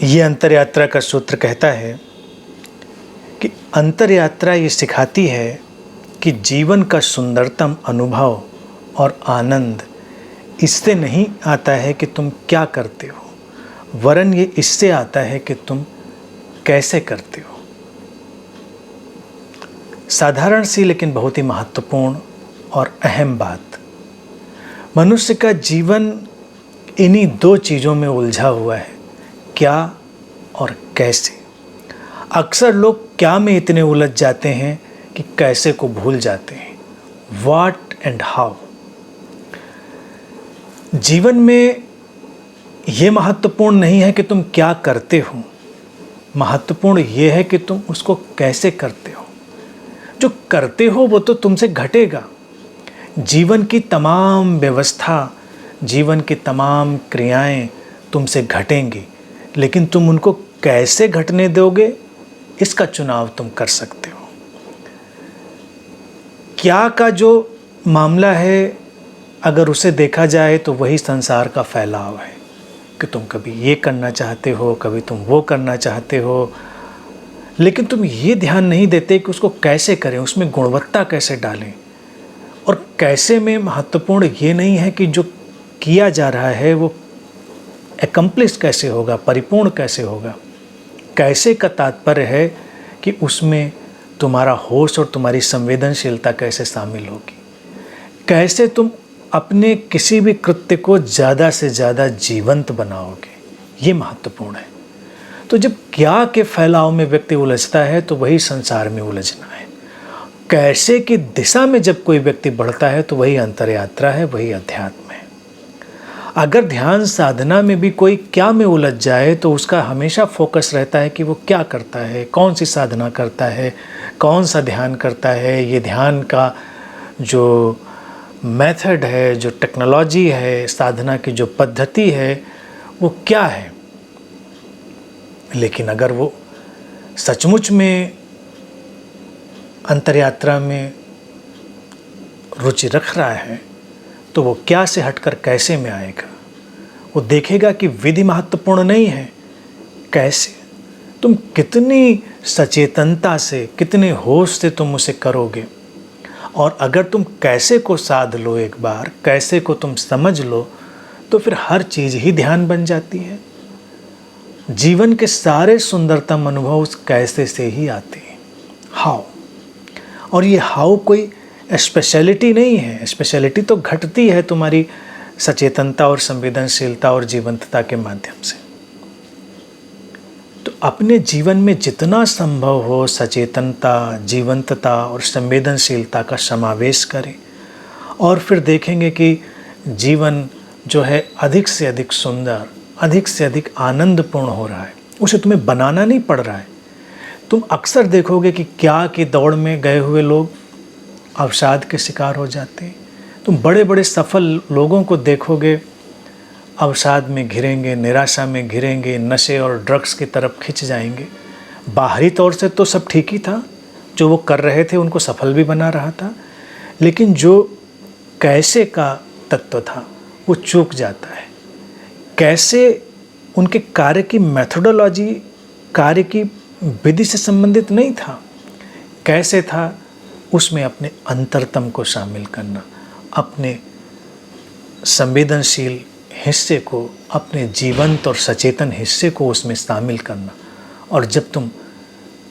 ये अंतर यात्रा का सूत्र कहता है कि अंतर यात्रा ये सिखाती है कि जीवन का सुंदरतम अनुभव और आनंद इससे नहीं आता है कि तुम क्या करते हो, वरन ये इससे आता है कि तुम कैसे करते हो। साधारण सी लेकिन बहुत ही महत्वपूर्ण और अहम बात, मनुष्य का जीवन इन्हीं दो चीज़ों में उलझा हुआ है, क्या और कैसे। अक्सर लोग क्या में इतने उलझ जाते हैं कि कैसे को भूल जाते हैं। What and how. जीवन में ये महत्वपूर्ण नहीं है कि तुम क्या करते हो, महत्वपूर्ण ये है कि तुम उसको कैसे करते हो। जो करते हो वो तो तुमसे घटेगा। जीवन की तमाम व्यवस्था, जीवन की तमाम क्रियाएं तुमसे घटेंगी, लेकिन तुम उनको कैसे घटने दोगे इसका चुनाव तुम कर सकते हो। क्या का जो मामला है, अगर उसे देखा जाए तो वही संसार का फैलाव है कि तुम कभी ये करना चाहते हो, कभी तुम वो करना चाहते हो, लेकिन तुम ये ध्यान नहीं देते कि उसको कैसे करें, उसमें गुणवत्ता कैसे डालें। और कैसे में महत्वपूर्ण ये नहीं है कि जो किया जा रहा है वो एकम्प्लिश कैसे होगा, परिपूर्ण कैसे होगा। कैसे का तात्पर्य है कि उसमें तुम्हारा होश और तुम्हारी संवेदनशीलता कैसे शामिल होगी। कैसे तुम अपने किसी भी कृत्य को ज़्यादा से ज़्यादा जीवंत बनाओगे, ये महत्वपूर्ण है। तो जब क्या के फैलाव में व्यक्ति उलझता है तो वही संसार में उलझना है। कैसे की दिशा में जब कोई व्यक्ति बढ़ता है तो वही अंतर यात्रा है, वही अध्यात्म है। अगर ध्यान साधना में भी कोई क्या में उलझ जाए तो उसका हमेशा फोकस रहता है कि वो क्या करता है, कौन सी साधना करता है, कौन सा ध्यान करता है, ये ध्यान का जो मेथड है, जो टेक्नोलॉजी है, साधना की जो पद्धति है वो क्या है। लेकिन अगर वो सचमुच में अंतरयात्रा में रुचि रख रहा है तो वो क्या से हटकर कैसे में आएगा। वो देखेगा कि विधि महत्वपूर्ण नहीं है, कैसे तुम कितनी सचेतनता से, कितने होश से तुम उसे करोगे। और अगर तुम कैसे को साध लो, एक बार कैसे को तुम समझ लो, तो फिर हर चीज़ ही ध्यान बन जाती है। जीवन के सारे सुंदरतम अनुभव उस कैसे से ही आते हैं। हाउ। और ये हाउ कोई स्पेशलिटी नहीं है। स्पेशलिटी तो घटती है तुम्हारी सचेतनता और संवेदनशीलता और जीवंतता के माध्यम से। तो अपने जीवन में जितना संभव हो सचेतनता, जीवंतता और संवेदनशीलता का समावेश करें, और फिर देखेंगे कि जीवन जो है अधिक से अधिक सुंदर, अधिक से अधिक आनंदपूर्ण हो रहा है। उसे तुम्हें बनाना नहीं पड़ रहा है। तुम अक्सर देखोगे कि क्या की दौड़ में गए हुए लोग अवसाद के शिकार हो जाते हैं। तुम बड़े बड़े सफल लोगों को देखोगे अवसाद में घिरेंगे, निराशा में घिरेंगे, नशे और ड्रग्स की तरफ खिंच जाएंगे। बाहरी तौर से तो सब ठीक ही था, जो वो कर रहे थे उनको सफल भी बना रहा था, लेकिन जो कैसे का तत्व था वो चूक जाता है। कैसे उनके कार्य की मेथोडोलॉजी, कार्य की विधि से संबंधित नहीं था। कैसे था उसमें अपने अंतरतम को शामिल करना, अपने संवेदनशील हिस्से को, अपने जीवंत और सचेतन हिस्से को उसमें शामिल करना। और जब तुम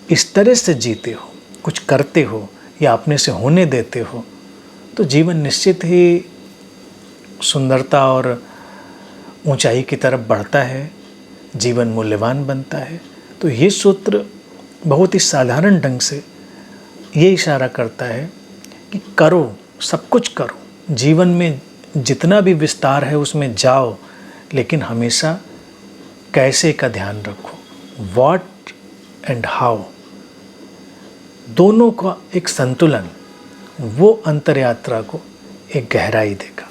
इस तरह से जीते हो, कुछ करते हो या अपने से होने देते हो, तो जीवन निश्चित ही सुंदरता और ऊंचाई की तरफ बढ़ता है, जीवन मूल्यवान बनता है। तो ये सूत्र बहुत ही साधारण ढंग से ये इशारा करता है कि करो, सब कुछ करो, जीवन में जितना भी विस्तार है उसमें जाओ, लेकिन हमेशा कैसे का ध्यान रखो। व्हाट एंड हाउ, दोनों का एक संतुलन वो अंतर यात्रा को एक गहराई देगा।